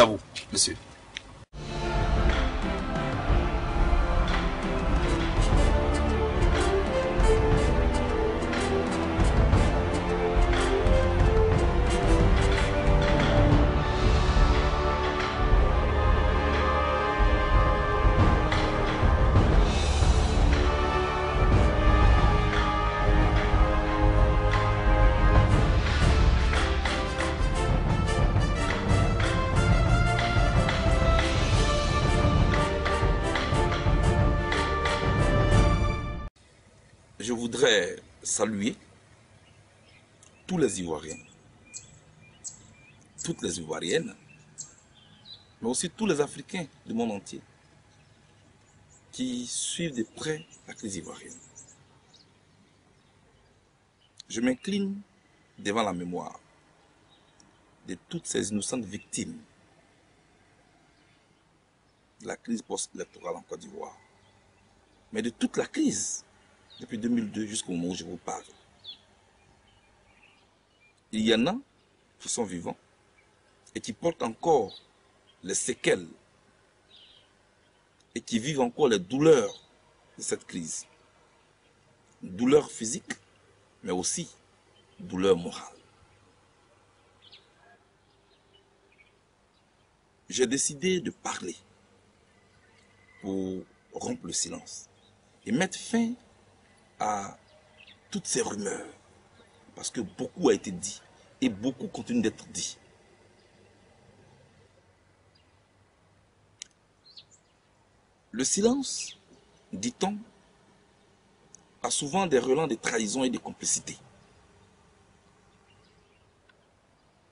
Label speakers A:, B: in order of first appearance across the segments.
A: à vous, monsieur. Je voudrais saluer tous les Ivoiriens, toutes les Ivoiriennes, mais aussi tous les Africains du monde entier qui suivent de près la crise ivoirienne. Je m'incline devant la mémoire de toutes ces innocentes victimes de la crise post-électorale en Côte d'Ivoire, mais de toute la crise depuis 2002 jusqu'au moment où je vous parle. Il y en a qui sont vivants et qui portent encore les séquelles et qui vivent encore les douleurs de cette crise. Douleurs physiques, mais aussi douleurs morales. J'ai décidé de parler pour rompre le silence et mettre fin à toutes ces rumeurs, parce que beaucoup a été dit et beaucoup continue d'être dit. Le silence, dit-on, a souvent des relents de trahison et de complicité.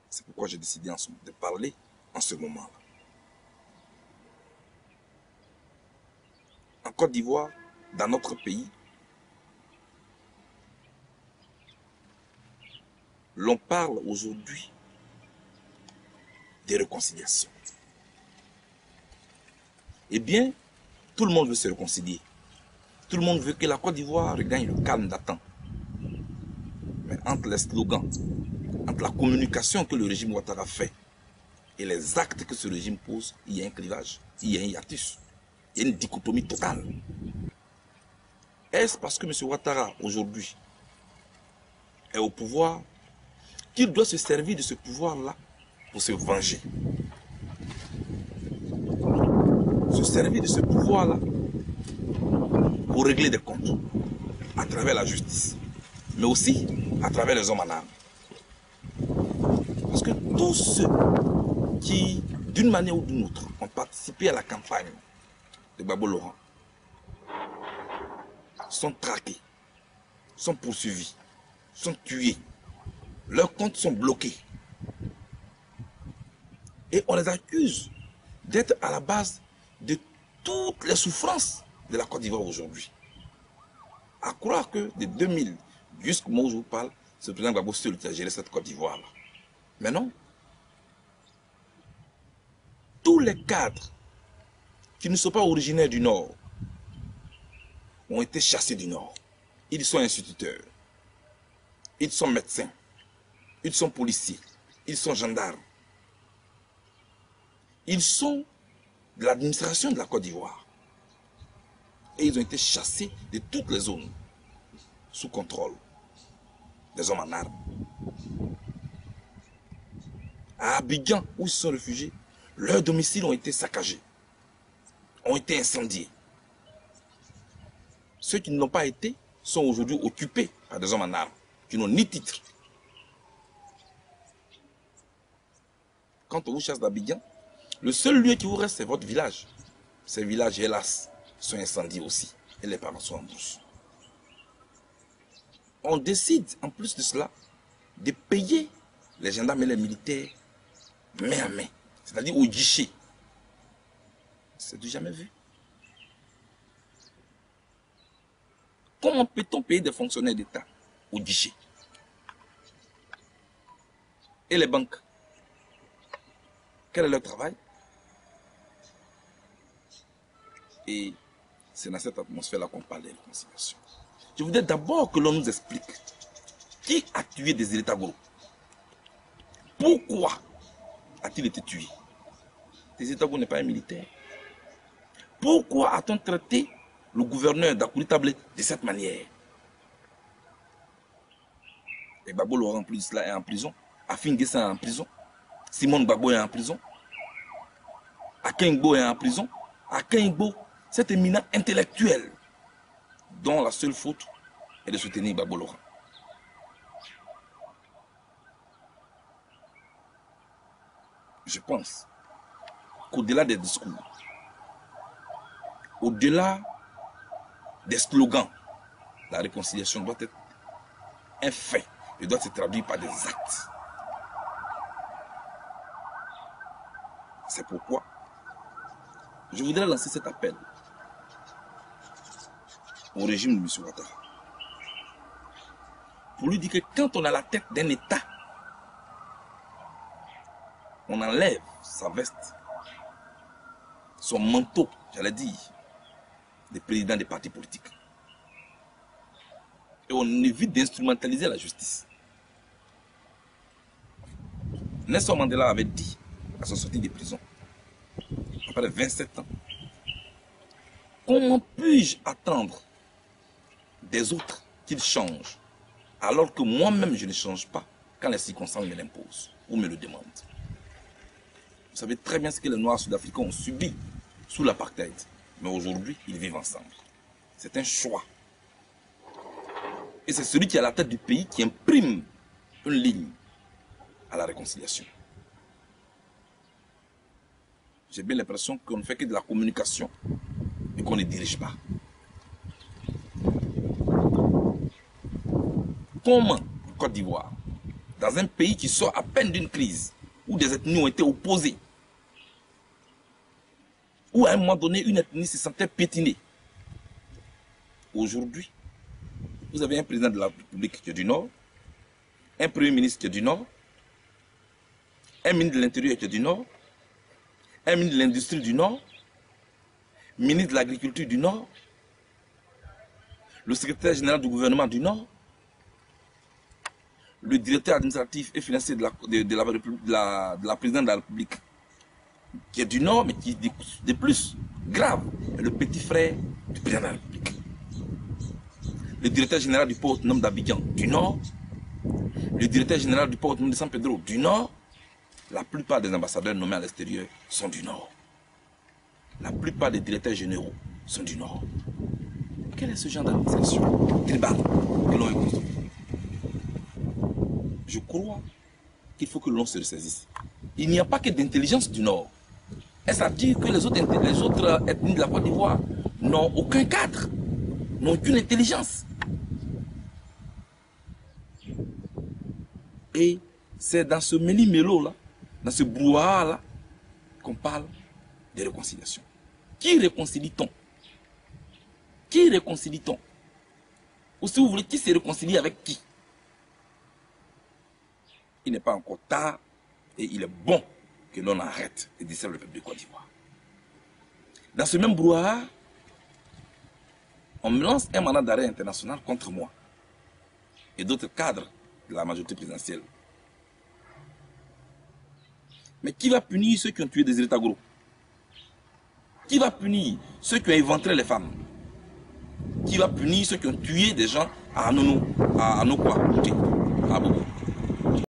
A: C'est pourquoi j'ai décidé de parler en ce moment-là. En Côte d'Ivoire, dans notre pays, l'on parle aujourd'hui de réconciliation. Eh bien, tout le monde veut se réconcilier. Tout le monde veut que la Côte d'Ivoire regagne le calme d'attente. Mais entre les slogans, entre la communication que le régime Ouattara fait et les actes que ce régime pose, il y a un clivage, il y a un hiatus, il y a une dichotomie totale. Est-ce parce que M. Ouattara, aujourd'hui, est au pouvoir, qu'il doit se servir de ce pouvoir-là pour se venger? Se servir de ce pouvoir-là pour régler des comptes à travers la justice, mais aussi à travers les hommes en armes. Parce que tous ceux qui, d'une manière ou d'une autre, ont participé à la campagne de Gbagbo Laurent sont traqués, sont poursuivis, sont tués, leurs comptes sont bloqués. Et on les accuse d'être à la base de toutes les souffrances de la Côte d'Ivoire aujourd'hui. À croire que de 2000 jusqu'au moment où je vous parle, c'est le président Gbagbo seul qui a géré cette Côte d'Ivoire-là. Mais non. Tous les cadres qui ne sont pas originaires du Nord ont été chassés du Nord. Ils sont instituteurs, ils sont médecins, ils sont policiers, ils sont gendarmes. Ils sont de l'administration de la Côte d'Ivoire. Et ils ont été chassés de toutes les zones sous contrôle des hommes en armes. À Abidjan, où ils se sont réfugiés, leurs domiciles ont été saccagés, ont été incendiés. Ceux qui ne l'ont pas été sont aujourd'hui occupés par des hommes en armes, qui n'ont ni titre. Quand on vous chasse d'Abidjan, le seul lieu qui vous reste, c'est votre village. Ces villages, hélas, sont incendiés aussi. Et les parents sont en brousse. On décide, en plus de cela, de payer les gendarmes et les militaires main à main. C'est-à-dire au guichet. C'est du jamais vu. Comment peut-on payer des fonctionnaires d'État au guichet? Et les banques? Quel est leur travail? Et c'est dans cette atmosphère-là qu'on parle de réconciliation. Je voudrais d'abord que l'on nous explique qui a tué Désiré Tagoro. Pourquoi a-t-il été tué? Tézé Tago n'est pas un militaire. Pourquoi a-t-on traité le gouverneur d'Akouli Tablé de cette manière? Et Gbagbo Laurent plus là est en prison. Afin Guessa est en prison. Simone Gbagbo est en prison. Akin Gbo est en prison. Akin Gbo, cet éminent intellectuel dont la seule faute est de soutenir Gbagbo Laurent. Je pense qu'au-delà des discours, au-delà des slogans, la réconciliation doit être un fait et doit se traduire par des actes. C'est pourquoi je voudrais lancer cet appel au régime de M. Ouattara pour lui dire que quand on a la tête d'un État, on enlève sa veste, son manteau, j'allais dire, des présidents des partis politiques. Et on évite d'instrumentaliser la justice. Nelson Mandela avait dit à sa sortie de prison, après 27 ans, comment puis-je attendre des autres qu'ils changent alors que moi-même je ne change pas quand les circonstances me l'imposent ou me le demandent? Vous savez très bien ce que les Noirs sud-africains ont subi sous l'apartheid. Mais aujourd'hui, ils vivent ensemble. C'est un choix. Et c'est celui qui est à la tête du pays qui imprime une ligne à la réconciliation. J'ai bien l'impression qu'on ne fait que de la communication et qu'on ne dirige pas. Comment, en Côte d'Ivoire, dans un pays qui sort à peine d'une crise, où des ethnies ont été opposées, où à un moment donné, une ethnie se sentait piétinée. Aujourd'hui, vous avez un président de la République qui est du Nord, un premier ministre qui est du Nord, un ministre de l'Intérieur qui est du Nord, un ministre de l'Industrie du Nord, ministre de l'Agriculture du Nord, le secrétaire général du gouvernement du Nord, le directeur administratif et financier de la présidente de la République, qui est du Nord, mais qui est de plus grave, est le petit frère du président de la République. Le directeur général du port autonome d'Abidjan, du Nord, le directeur général du port autonome de San Pedro, du Nord. La plupart des ambassadeurs nommés à l'extérieur sont du Nord. La plupart des directeurs généraux sont du Nord. Quel est ce genre d'administration tribale que l'on a construit? Je crois qu'il faut que l'on se ressaisisse. Il n'y a pas que d'intelligence du Nord. Est-ce à dire que les autres ethnies de la Côte d'Ivoire n'ont aucun cadre, n'ont aucune intelligence? Et c'est dans ce méli-mélo-là, dans ce brouhaha-là, qu'on parle de réconciliation. Qui réconcilie-t-on? Qui réconcilie-t-on? Ou si vous voulez, qui se réconcilie avec qui? Il n'est pas encore tard et il est bon que l'on arrête de distraire le peuple de Côte d'Ivoire. Dans ce même brouhaha, on me lance un mandat d'arrêt international contre moi et d'autres cadres de la majorité présidentielle. Mais qui va punir ceux qui ont tué des États gros? Qui va punir ceux qui ont éventré les femmes? Qui va punir ceux qui ont tué des gens à Anono, à Anokwa, à Bobo?